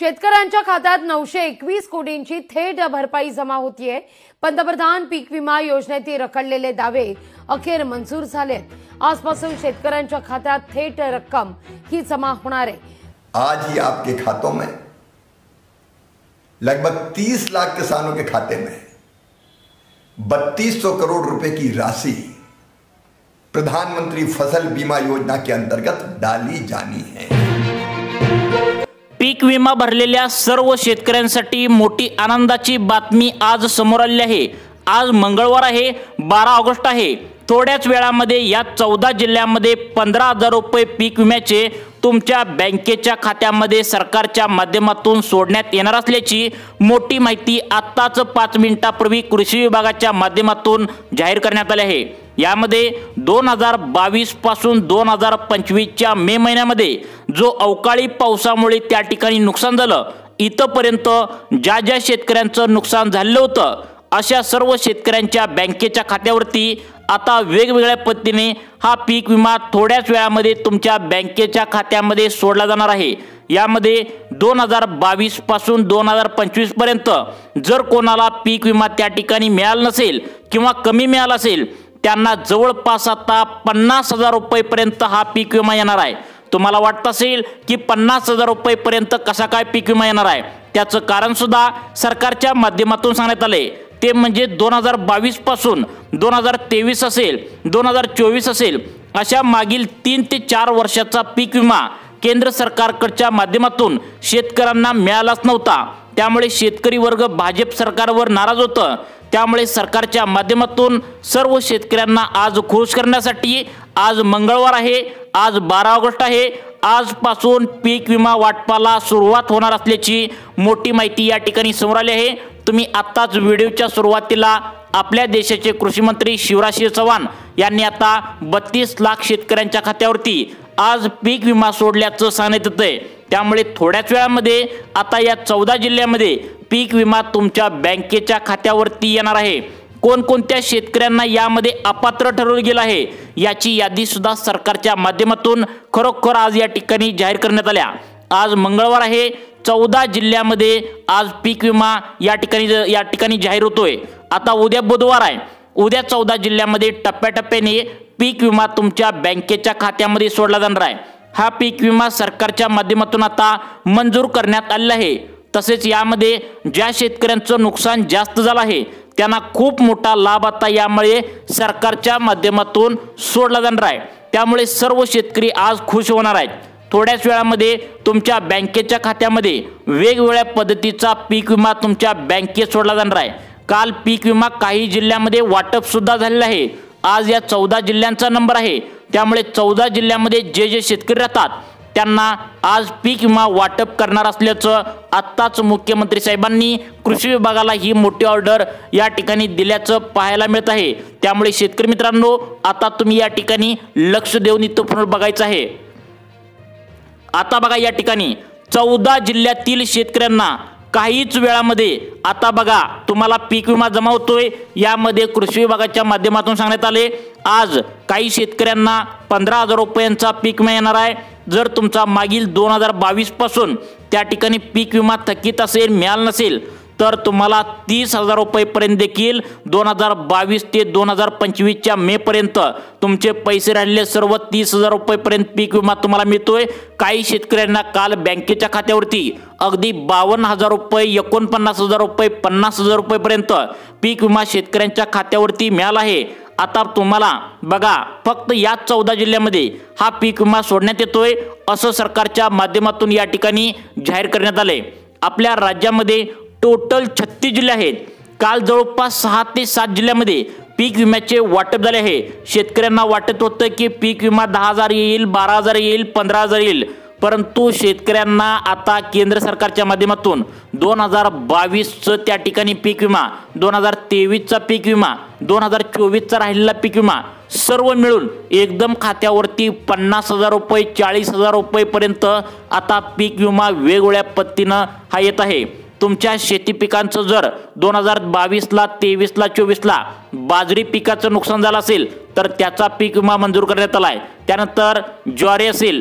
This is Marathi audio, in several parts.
शेतकऱ्यांच्या खात्यात 921 कोटींची थेट भरपाई जमा होतीये। पंतप्रधान पीक विमा योजनेतील रखडलेले दावे अखेर मंजूर झालेत। आजपासून शेतकऱ्यांच्या खात्यात थेट रक्कम ही जमा होणार आहे। आज ही आपके खातों में लगभग 30 लाख किसानों के खाते में 3200 करोड़ रुपए की राशि प्रधानमंत्री फसल बीमा योजना के अंतर्गत डाली जानी है। पीक विमा भरलेल्या सर्व शेतकऱ्यांसाठी मोठी आनंदाची बातमी आज समोर आली आहे। आज मंगळवार आहे, 12 ऑगस्ट आहे। थोड्याच वेळामध्ये या 14 जिल्ह्यांमध्ये 15,000 रुपये पीक विम्याचे तुमच्या बँकेच्या खात्यामध्ये सरकारच्या माध्यमातून सोडण्यात येणार असल्याची मोठी माहिती आत्ताच 5 मिनिटांपूर्वी कृषी विभागाच्या माध्यमातून जाहीर करण्यात आली आहे। यामध्ये 2022 पासून 2025च्या मे महिन्यामध्ये जो अवकाळी पावसामुळे त्या ठिकाणी नुकसान झालं, इथपर्यंत ज्या शेतकऱ्यांचं नुकसान झालं होतं अशा सर्व शेतकऱ्यांच्या बँकेच्या खात्यावरती आता वेगवेगळ्या पद्धतीने हा पीक विमा थोड्याच वेळामध्ये तुमच्या बँकेच्या खात्यामध्ये सोडला जाणार आहे। यामध्ये 2022 पासून 2025 पर्यंत जर कोणाला पीक विमा त्या ठिकाणी मिळाला नसेल किंवा कमी मिळाला असेल त्यांना जवळपास आता 50,000 रुपयेपर्यंत हा पीक विमा येणार आहे। तुम्हाला वाटत असेल की 50,000 रुपयेपर्यंत कसा काय पीक विमा येणार आहे, त्याचं कारण सुद्धा सरकारच्या माध्यमातून सांगण्यात आले। ते म्हणजे 2022 पासून 2023 असेल, 2024 असेल, अशा मागील 3 ते 4 वर्षाचा पीक विमा केंद्र सरकारच्या माध्यमातून शेतकऱ्यांना मिळालाच नव्हता। त्यामुळे शेतकरी वर्ग भाजप सरकारवर नाराज होतं। त्यामुळे सरकारच्या माध्यमातून सर्व शेतकऱ्यांना आज खुश करण्यासाठी आज मंगळवार आहे, आज 12 ऑगस्ट आहे, आजपासून पीक विमा वाटपाला सुरुवात होणार असल्याची मोठी माहिती या ठिकाणी समोर आली आहे। तुम्ही आत्ताच व्हिडिओच्या सुरुवातीला आपल्या देशाचे कृषी मंत्री शिवराज सिंह चौहान यांनी आता 32 लाख शेतकऱ्यांच्या खात्यावरती आज पीक विमा सोडल्याचं सांगण्यात येतंय। त्यामुळे थोड्याच वेळामध्ये आता या 14 जिल्ह्यांमध्ये पीक विमा तुमच्या बँकेच्या खात्यावरती येणार आहे। कोणकोणत्या शेतकऱ्यांना यामध्ये अपात्र ठरवलं गेलं आहे याची यादी सुद्धा सरकारच्या माध्यमातून खरोखर आज या ठिकाणी जाहीर करण्यात आल्या। आज मंगळवार आहे, 14 जिल्ह्यांमध्ये आज पीक विमा या ठिकाणी जाहीर होतोय। आता उद्या बुधवार आहे, उद्या 14 जिल्ह्यांमध्ये टप्प्याटप्प्याने पीक विमा तुमच्या बँकेच्या खात्यामध्ये सोडला जाणार आहे। हा पीक विमा सरकारच्या माध्यमातून आता मंजूर करण्यात आलेला आहे। तसेच यामध्ये ज्या शेतकऱ्यांचं नुकसान जास्त झालं आहे त्यांना खूप मोठा लाभ आता यामुळे सरकारच्या माध्यमातून सोडला जाणार आहे। त्यामुळे सर्व शेतकरी आज खुश होणार आहेत। थोड्याच वेळामध्ये तुमच्या बँकेच्या खात्यामध्ये वेगवेगळ्या पद्धतीचा पीक विमा तुमच्या बँकेत सोडला जाणार आहे। काल पीक विमा काही जिल्ह्यांमध्ये वाटप सुद्धा झालेलं आहे। आज या 14 जिल्ह्यांचा नंबर आहे। त्यामुळे 14 जिल्ह्यांमध्ये जे शेतकरी राहतात त्यांना आज पीक विमा वाटप करणार असल्याचं आत्ताच मुख्यमंत्री साहेबांनी कृषी विभागाला ही मोठी ऑर्डर या ठिकाणी दिल्याचं पाहायला मिळत आहे। त्यामुळे शेतकरी मित्रांनो, आता तुम्ही या ठिकाणी लक्ष देऊन इथं पुन्हा बघायचं आहे। आता बघा, या ठिकाणी 14 जिल्ह्यातील शेतकऱ्यांना काहीच वेळामध्ये आता बघा तुम्हाला पीक विमा जमा होतोय। यामध्ये कृषी विभागाच्या माध्यमातून सांगण्यात आले आज काही शेतकऱ्यांना 15,000 रुपयांचा पीक विमा येणार आहे। जर तुमचा मागील 2022 पासून त्या ठिकाणी पीक विमा थकीत असेल, मिळाला नसेल तर तुम्हाला 30,000 रुपयेपर्यंत देखील 2022 ते 2025च्या मे पर्यंत तुमचे पैसे राहिलेले सर्व 30,000 रुपयेपर्यंत पीक विमा तुम्हाला मिळतोय। काही शेतकऱ्यांना काल बँकेच्या खात्यावरती अगदी 52,000 रुपये, 49,000 रुपये, 50,000 रुपयेपर्यंत पीक विमा शेतकऱ्यांच्या खात्यावरती मिळाला आहे। आता तुम्हाला बघा फक्त या 14 जिल्ह्यांमध्ये हा पीक विमा सोडण्यात येतोय असं सरकारच्या माध्यमातून या ठिकाणी जाहीर करण्यात आले। आपल्या राज्यामध्ये टोटल 36 जिल्हे आहेत। काल जवळपास 6 ते 7 जिल्ह्यांमध्ये पीक विम्याचे वाटप झाले आहे। शेतकऱ्यांना वाटत होतं की पीक विमा 10,000 येईल, 12,000 येईल, 15,000 येईल, परंतु शेतकऱ्यांना आता केंद्र सरकारच्या माध्यमातून 2022चं त्या ठिकाणी पीक विमा, 2023चा पीक विमा, 2024चा राहिलेला पीक विमा सर्व मिळून एकदम खात्यावरती 50,000 रुपये, 40,000 रुपयेपर्यंत आता पीक विमा वेगवेगळ्या पद्धतीनं हा येत आहे। तुमच्या शेती पिकांचं जर 2022ला, 23ला, 24ला बाजरी पिकाचं नुकसान झालं असेल तर त्याचा पीक विमा मंजूर करण्यात आला आहे। त्यानंतर ज्वारी असेल,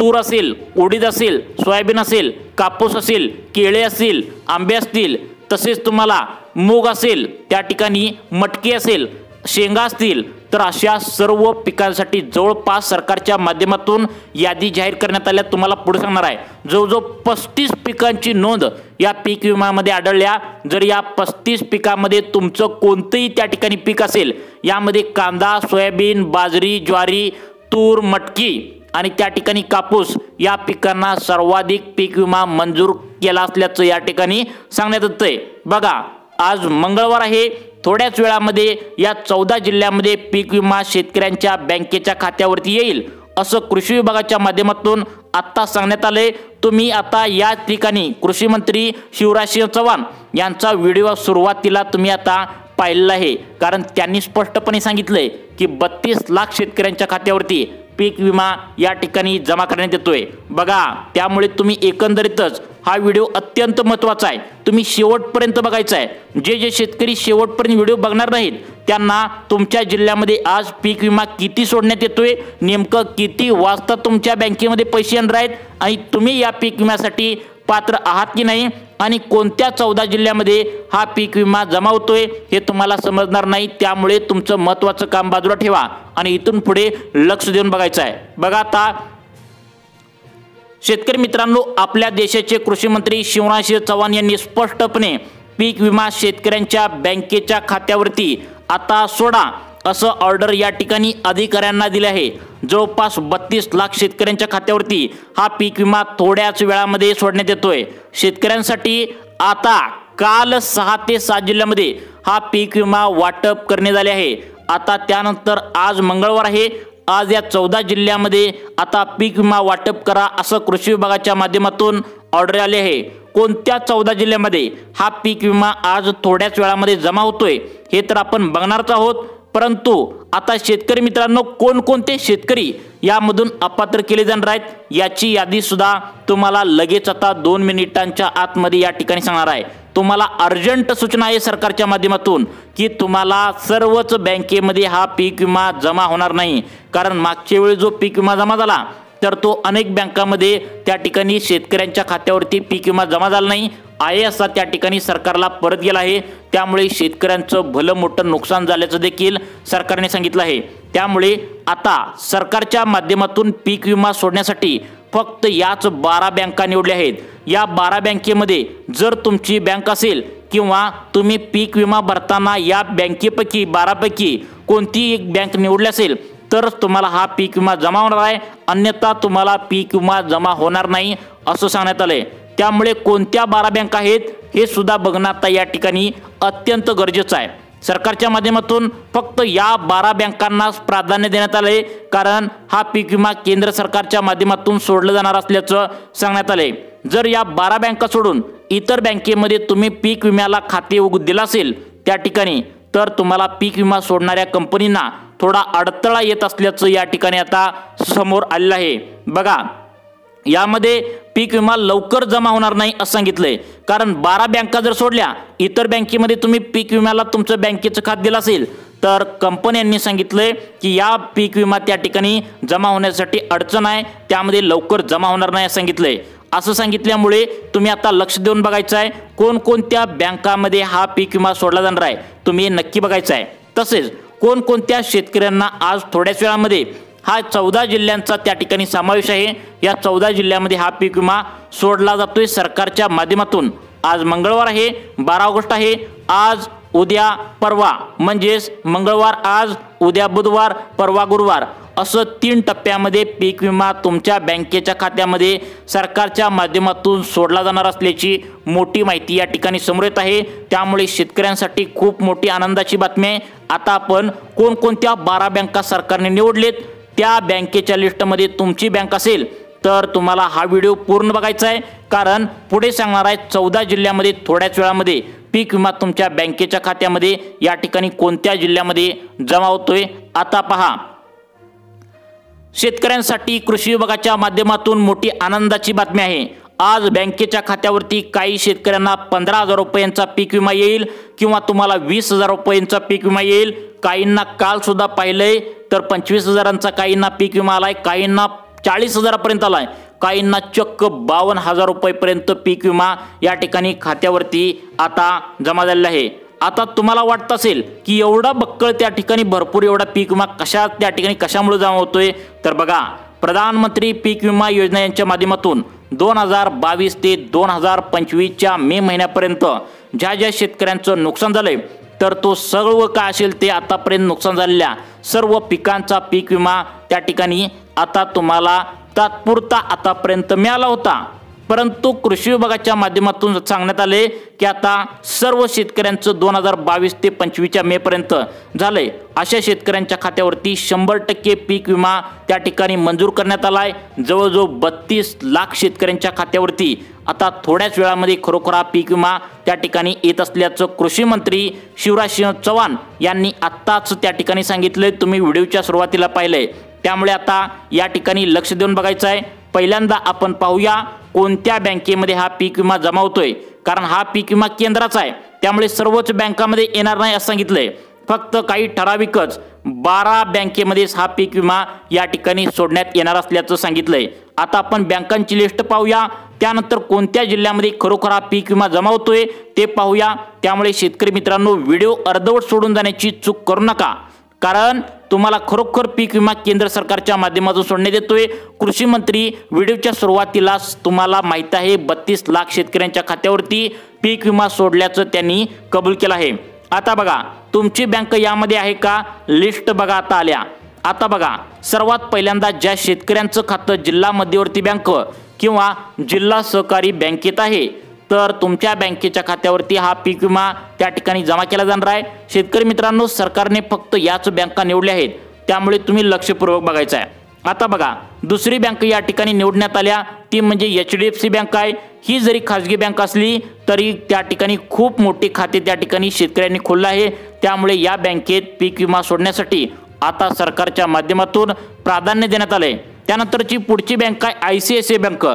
तूर असेल, उडीद असेल, सोयाबीन असेल, कापूस असेल, केळे असतील, आंबे असतील, तसेच तुम्हाला मूग असेल, त्या ठिकाणी मटकी असेल, शेंगा असतील, तर अशा सर्व पिकांसाठी जवळपास सरकारच्या माध्यमातून यादी जाहीर करण्यात आल्या. तुम्हाला पुढे सांगणार आहे. जवळजवळ 35 पिकांची नोंद या पीक विम्यामध्ये आढळल्या. जर या 35 पिकामध्ये तुमचं कोणतंही त्या ठिकाणी पीक असेल, यामध्ये कांदा, सोयाबीन, बाजरी, ज्वारी, तूर, मटकी आणि त्या ठिकाणी कापूस या पिकांना सर्वाधिक पीक विमा मंजूर केला असल्याचं या ठिकाणी सांगण्यात येतंय. बघा, आज मंगळवार आहे. थोड्याच वेळामध्ये या 14 जिल्ह्यामध्ये पीक विमा शेतकऱ्यांच्या बँकेच्या खात्यावरती येईल असं कृषी विभागाच्या माध्यमातून आत्ता सांगण्यात आलंय. तुम्ही आता या ठिकाणी कृषी मंत्री शिवराजसिंह चौहान यांचा व्हिडिओ सुरुवातीला तुम्ही आता पाहिलेला आहे, कारण त्यांनी स्पष्टपणे सांगितलंय की 32 लाख शेतकऱ्यांच्या खात्यावरती पीक विमा या ठिकाणी जमा करण्यात येतोय. बघा, त्यामुळे तुम्ही एकंदरीतच हा व्हिडिओ अत्यंत महत्त्वाचा आहे. तुम्ही शेवटपर्यंत बघायचा आहे. जे शेतकरी शेवटपर्यंत व्हिडिओ बघणार नाहीत त्यांना तुमच्या जिल्ह्यामध्ये आज पीक विमा किती सोडण्यात येतोय, नेमकं किती वाजता तुमच्या बँकेमध्ये पैसे येणार आहेत आणि तुम्ही या पीक विम्यासाठी पात्र आहात की नाही आणि कोणत्या 14 जिल्ह्यामध्ये हा पीक विमा जमा होतोय हे तुम्हाला समजणार नाही. त्यामुळे तुमचं महत्त्वाचं काम बाजूला ठेवा आणि इथून पुढे लक्ष देऊन बघायचं आहे. बघा, आता शेतकरी मित्रांनो, आपल्या देशाचे कृषी मंत्री शिवराजसिंह चौहान यांनी स्पष्टपणे पीक विमा शेतकऱ्यांच्या बँकेच्या खात्यावरती आता सोडा असं ऑर्डर या ठिकाणी अधिकाऱ्यांना दिले आहे. जवळपास 32 लाख शेतकऱ्यांच्या खात्यावरती हा पीक विमा थोड्याच वेळामध्ये सोडण्यात येतोय. शेतकऱ्यांसाठी आता काल 6 ते 7 जिल्ह्यामध्ये हा पीक विमा वाटप करण्यात आले आहे. आता त्यानंतर आज मंगळवार आहे. आज या 14 जिल्ह्यामध्ये आता पीक विमा वाटप करा असं कृषी विभागाच्या माध्यमातून ऑर्डर आले आहे. कोणत्या 14 जिल्ह्यामध्ये हा पीक विमा आज थोड्याच वेळामध्ये जमा होतोय हे तर आपण बघणारच आहोत. परंतु आता शेतकरी मित्रांनो, कोणकोणते शेतकरी यामधून अपात्र केले जाणार आहेत याची यादी सुद्धा तुम्हाला लगेच आता 2 मिनिटांच्या आतमध्ये या ठिकाणी सांगणार आहे. तुम्हाला अर्जंट सूचना आहे सरकारच्या माध्यमातून की तुम्हाला सर्वच बँकेमध्ये हा पीक विमा जमा होणार नाही. कारण मागच्या वेळी जो पीक विमा जमा झाला तर तो अनेक बँकांमध्ये त्या ठिकाणी शेतकऱ्यांच्या खात्यावरती पीक विमा जमा झाला नाही आहे असा त्या ठिकाणी सरकारला परत गेला आहे. त्यामुळे शेतकऱ्यांचं भलं मोठं नुकसान झाल्याचं देखील सरकारने सांगितलं आहे. त्यामुळे आता सरकारच्या माध्यमातून पीक विमा सोडण्यासाठी फक्त याच 12 बँका निवडल्या आहेत. या 12 बँकेमध्ये जर तुमची बँक असेल किंवा तुम्ही पीक विमा भरताना या बँकेपैकी 12 पैकी कोणती एक बँक निवडली असेल तरच तुम्हाला हा पीक विमा जमा होणार आहे, अन्यथा तुम्हाला पीक विमा जमा होणार नाही असं सांगण्यात आलंय. त्यामुळे कोणत्या 12 बँका आहेत हे सुद्धा बघणं आता या ठिकाणी अत्यंत गरजेचं आहे. सरकारच्या माध्यमातून फक्त या 12 बँकांनाच प्राधान्य देण्यात आलंय, कारण हा पीक विमा केंद्र सरकारच्या माध्यमातून सोडलं जाणार असल्याचं सांगण्यात आलंय. जर या 12 बँका सोडून इतर बँकेमध्ये तुम्ही पीक विम्याला खाते दिलं असेल त्या ठिकाणी तर तुम्हाला पीक विमा सोडणाऱ्या कंपनींना थोडा अडथळा येत असल्याचं या ठिकाणी आता समोर आलेलं आहे. बघा, यामध्ये पीक विमा लवकर जमा होणार नाही असं सांगितलंय. कारण 12 बँका जर सोडल्या, इतर बँकेमध्ये तुम्ही पीक विम्याला तुमचं बँकेचं खातं दिलं असेल तर कंपन्यांनी सांगितलंय की या पीक विमा त्या ठिकाणी जमा होण्यासाठी अडचण आहे, त्यामध्ये लवकर जमा होणार नाही असं सांगितलंय. असं सांगितल्यामुळे तुम्ही आता लक्ष देऊन बघायचं आहे कोणकोणत्या बँकामध्ये हा पीक विमा सोडला जाणार आहे, तुम्ही नक्की बघायचं आहे. तसेच कोणकोणत्या शेतकऱ्यांना आज थोड्याच वेळामध्ये हा 14 जिल्ह्यांचा त्या ठिकाणी समावेश आहे. या 14 जिल्ह्यामध्ये हा पीक विमा सोडला जातोय सरकारच्या माध्यमातून. आज मंगळवार आहे, 12 ऑगस्ट आहे. आज, उद्या, परवा म्हणजेच मंगळवार आज, उद्या बुधवार, परवा गुरुवार असं 3 टप्प्यामध्ये पीक विमा तुमच्या बँकेच्या खात्यामध्ये सरकारच्या माध्यमातून सोडला जाणार असल्याची मोठी माहिती या ठिकाणी समोर येत आहे. त्यामुळे शेतकऱ्यांसाठी खूप मोठी आनंदाची बातमी आहे. आता आपण कोणकोणत्या 12 बँका सरकारने निवडलेत त्या बँकेच्या लिस्टमध्ये तुमची बँक असेल तर तुम्हाला हा व्हिडिओ पूर्ण बघायचा आहे, कारण पुढे सांगणार आहे 14 जिल्ह्यामध्ये थोड्याच वेळामध्ये पीक विमा तुमच्या बँकेच्या खात्यामध्ये या ठिकाणी कोणत्या जिल्ह्यामध्ये जमा होतोय. आता पहा, शेतकऱ्यांसाठी कृषी विभागाच्या माध्यमातून मोठी आनंदाची बातमी आहे. आज बँकेच्या खात्यावरती काही शेतकऱ्यांना 15,000 रुपयांचा पीक विमा येईल किंवा तुम्हाला 20,000 रुपयांचा पीक विमा येईल. काहींना काल सुद्धा पाहिलंय तर 25,000चा काहींना पीक विमा आलाय, काहींना 40,000पर्यंत आलाय, काहींना चक्क 52,000 रुपयेपर्यंत पीक विमा या ठिकाणी खात्यावरती आता जमा झालेला आहे। आता तुम्हाला वाटत असेल की एवढा बक्कळ त्या ठिकाणी भरपूर एवढा पीक विमा त्या ठिकाणी कशामुळे जमा होतोय, तर बघा प्रधानमंत्री पीक विमा योजना यांच्या माध्यमातून 2022 ते 2025च्या मे महिन्यापर्यंत ज्या शेतकऱ्यांचं नुकसान झालंय तर तो सर्व काय असेल ते आतापर्यंत नुकसान झालेल्या सर्व पिकांचा पीक विमा त्या ठिकाणी आता तुम्हाला तात्पुरता आतापर्यंत मिळाला होता। परंतु कृषी विभागाच्या माध्यमातून सांगण्यात आले की आता सर्व शेतकऱ्यांचं 2022 ते 25च्या मे पर्यंत झालंय अशा शेतकऱ्यांच्या खात्यावरती 100% पीक विमा त्या ठिकाणी मंजूर करण्यात आलाय। जवळजवळ 32 लाख शेतकऱ्यांच्या खात्यावरती आता थोड्याच वेळामध्ये खरोखर हा पीक विमा त्या ठिकाणी येत असल्याचं कृषी मंत्री शिवराजसिंह चौहान यांनी आत्ताच त्या ठिकाणी सांगितलंय। तुम्ही व्हिडिओच्या सुरुवातीला पाहिलंय, त्यामुळे आता या ठिकाणी लक्ष देऊन बघायचं आहे। पहिल्यांदा आपण पाहूया कोणत्या बँकेमध्ये हा पीक विमा जमा होतोय, कारण हा पीक विमा केंद्राचा आहे त्यामुळे सर्वच बँकांमध्ये येणार नाही असं सांगितलंय। फक्त काही ठराविकच 12 बँकेमध्ये हा पीक विमा या ठिकाणी सोडण्यात येणार असल्याचं सांगितलंय। आता आपण बँकांची लिस्ट पाहूया, त्यानंतर कोणत्या जिल्ह्यामध्ये खरोखर हा पीक विमा जमा होतोय ते पाहूया। त्यामुळे शेतकरी मित्रांनो व्हिडिओ अर्धवट सोडून जाण्याची चूक करू नका, कारण तुम्हाला खरोखर पीक विमा केंद्र सरकारच्या माध्यमातून सोडण्यात येतोय। कृषी मंत्री व्हिडिओच्या सुरुवातीलाच तुम्हाला माहिती आहे 32 लाख शेतकऱ्यांच्या खात्यावरती पीक विमा सोडल्याचं त्यांनी कबूल केलं आहे। आता बघा तुमची बँक यामध्ये आहे का, लिस्ट बघा आता आल्या। आता बघा सर्वात पहिल्यांदा ज्या शेतकऱ्यांचं खातं जिल्हा मध्यवर्ती बँक किंवा जिल्हा सहकारी बँकेत आहे तर तुमच्या बँकेच्या खात्यावरती हा पीक विमा त्या ठिकाणी जमा केला जाणार आहे। शेतकरी मित्रांनो सरकारने फक्त याच बँका निवडल्या आहेत, त्यामुळे तुम्ही लक्षपूर्वक बघायचं आहे। आता बघा दुसरी बँक या ठिकाणी निवडण्यात आल्या ती म्हणजे HDFC बँक आहे। ही जरी खाजगी बँक असली तरी त्या ठिकाणी खूप मोठे खाते त्या ठिकाणी शेतकऱ्यांनी खोललं आहे, त्यामुळे या बँकेत पीक विमा सोडण्यासाठी आता सरकारच्या माध्यमातून प्राधान्य देण्यात आले। त्यानंतरची पुढची बँक आहे ICICI बँक।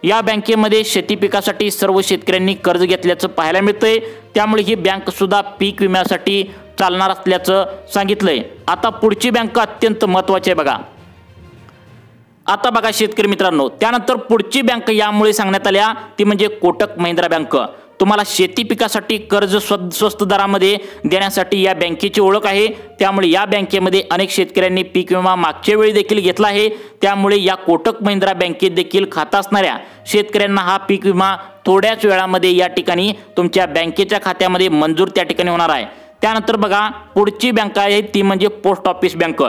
या बँकेमध्ये शेती पिकासाठी सर्व शेतकऱ्यांनी कर्ज घेतल्याचं पाहायला मिळतंय, त्यामुळे ही बँक सुद्धा पीक विम्यासाठी चालणार असल्याचं सांगितलंय। आता पुढची बँक अत्यंत महत्त्वाची आहे बघा। आता बघा शेतकरी मित्रांनो त्यानंतर पुढची बँक यामुळे सांगण्यात आल्या ती म्हणजे कोटक महिंद्रा बँक। तुम्हाला शेती पिकासाठी कर्ज स्वस्त दरामध्ये देण्यासाठी या बँकेची ओळख आहे, त्यामुळे या बँकेमध्ये अनेक शेतकऱ्यांनी पीक विमा मागच्या वेळी देखील घेतला आहे। त्यामुळे या कोटक महिंद्रा बँकेत देखील खाता असणाऱ्या शेतकऱ्यांना हा पीक विमा थोड्याच वेळामध्ये या ठिकाणी तुमच्या बँकेच्या खात्यामध्ये मंजूर त्या ठिकाणी होणार आहे। त्यानंतर बघा पुढची बँक आहे ती म्हणजे पोस्ट ऑफिस बँक।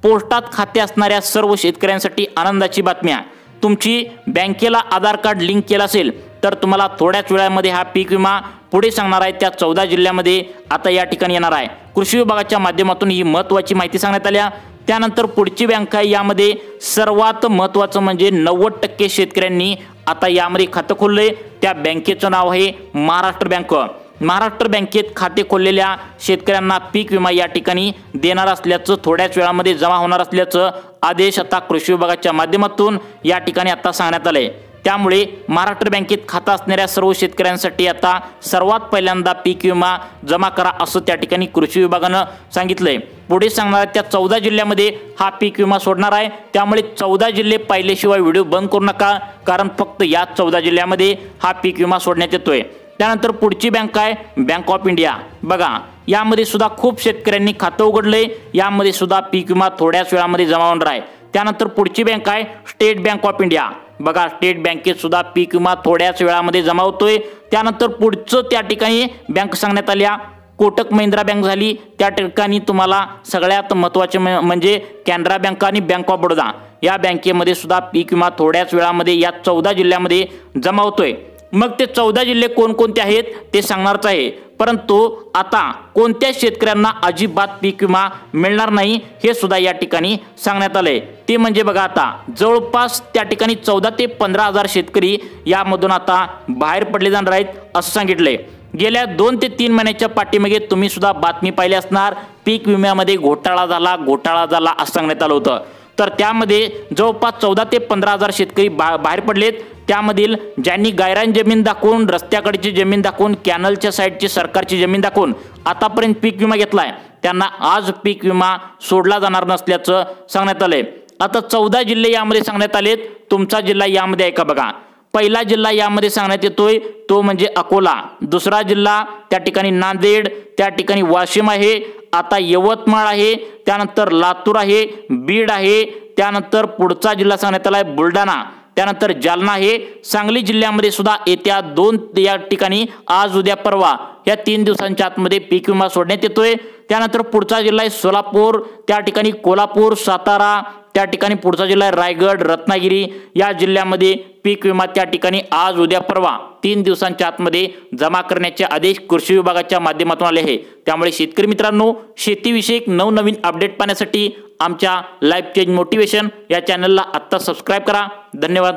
पोस्टात खाते असणाऱ्या सर्व शेतकऱ्यांसाठी आनंदाची बातमी आहे। तुमची बँकेला आधार कार्ड लिंक केलं असेल तर तुम्हाला थोड्याच वेळामध्ये हा पीक विमा पुढे सांगणार आहे त्या 14 जिल्ह्यामध्ये आता या ठिकाणी येणार आहे। कृषी विभागाच्या माध्यमातून ही महत्त्वाची माहिती सांगण्यात आल्या। त्यानंतर पुढची बँक आहे, यामध्ये सर्वात महत्त्वाचं म्हणजे 90% शेतकऱ्यांनी आता यामध्ये खातं खोललंय। त्या बँकेचं नाव आहे महाराष्ट्र बँक। महाराष्ट्र बँकेत खाते खोललेल्या शेतकऱ्यांना पीक विमा या ठिकाणी देणार असल्याचं थोड्याच वेळामध्ये जमा होणार असल्याचं आदेश आता कृषी विभागाच्या माध्यमातून या ठिकाणी आता सांगण्यात आले। त्यामुळे महाराष्ट्र बँकेत खाता असणाऱ्या सर्व शेतकऱ्यांसाठी आता सर्वात पहिल्यांदा पीक विमा जमा करा असं त्या ठिकाणी कृषी विभागानं सांगितलंय। पुढे सांगणार त्या 14 जिल्ह्यामध्ये हा पीक विमा सोडणार आहे, त्यामुळे 14 जिल्हे पाहिल्याशिवाय व्हिडिओ बंद करू नका, कारण फक्त या 14 जिल्ह्यामध्ये हा पीक विमा सोडण्यात येतोय। त्यानंतर पुढची बँक आहे बँक ऑफ इंडिया। बघा यामध्ये सुद्धा खूप शेतकऱ्यांनी खातं उघडलंय, यामध्ये सुद्धा पीक विमा थोड्याच वेळामध्ये जमा होणार आहे। त्यानंतर पुढची बँक आहे स्टेट बँक ऑफ इंडिया। बघा स्टेट बँकेत सुद्धा पीक विमा थोड्याच वेळामध्ये जमा होतोय। त्यानंतर पुढचं त्या ठिकाणी बँक सांगण्यात आल्या कोटक महिंद्रा बँक झाली। त्या ठिकाणी तुम्हाला सगळ्यात महत्त्वाचे म्हणजे कॅनरा बँक आणि बँक ऑफ बडोदा या बँकेमध्ये सुद्धा पीक विमा थोड्याच वेळामध्ये या 14 जिल्ह्यामध्ये जमा होतोय। मग ते 14 जिल्हे कोणकोणते आहेत ते सांगणारच आहे, परंतु आता कोणत्या शेतकऱ्यांना अजिबात पीक विमा मिळणार नाही हे सुद्धा या ठिकाणी सांगण्यात आले। ते म्हणजे बघा आता जवळपास त्या ठिकाणी 14 ते 15 हजार शेतकरी यामधून आता बाहेर पडले जाणार आहेत असं सांगितलंय। गेल्या 2 ते 3 महिन्याच्या पाठीमागे तुम्ही सुद्धा बातमी पाहिली असणार, पीक विम्यामध्ये घोटाळा झाला असं सांगण्यात आलं होतं। तर त्यामध्ये जवळपास 14 ते 15 हजार शेतकरी बाहेर पडलेत। त्यामधील ज्यांनी गायरान जमीन दाखवून, रस्त्याकडची जमीन दाखवून, कॅनलच्या साईडची सरकारची जमीन दाखवून आतापर्यंत पीक विमा घेतलाय त्यांना आज पीक विमा सोडला जाणार नसल्याचं सांगण्यात आलंय। आता 14 जिल्हे यामध्ये सांगण्यात आलेत. तुमचा जिल्हा यामध्ये आहे का बघा. पहिला जिल्हा यामध्ये सांगण्यात येतोय तो म्हणजे अकोला. दुसरा जिल्हा त्या ठिकाणी नांदेड, त्या ठिकाणी वाशिम आहे. आता यवतमाळ आहे, त्यानंतर लातूर आहे, बीड आहे, त्यानंतर पुढचा जिल्हा सांगण्यात आला आहे बुलढाणा, त्यानंतर जालना आहे. सांगली जिल्ह्यामध्ये सुद्धा येत्या 2 या ठिकाणी आज उद्या परवा या 3 दिवसांच्या आतमध्ये पीक विमा सोडण्यात येतोय. त्यानंतर पुढचा जिल्हा आहे सोलापूर, त्या ठिकाणी कोल्हापूर, सातारा, त्या ठिकाणी पुढचा जिल्हा आहे रायगड, रत्नागिरी. या जिल्ह्यामध्ये पीक विमा त्या ठिकाणी आज उद्या परवा 3 दिवसांच्या आतमध्ये जमा करण्याचे आदेश कृषी विभागाच्या माध्यमातून आले आहे. त्यामुळे शेतकरी मित्रांनो, शेतीविषयक नवनवीन अपडेट पाहण्यासाठी आमच्या लाईफ चेंज मोटिवेशन या चॅनलला आत्ता सबस्क्राईब करा. धन्यवाद.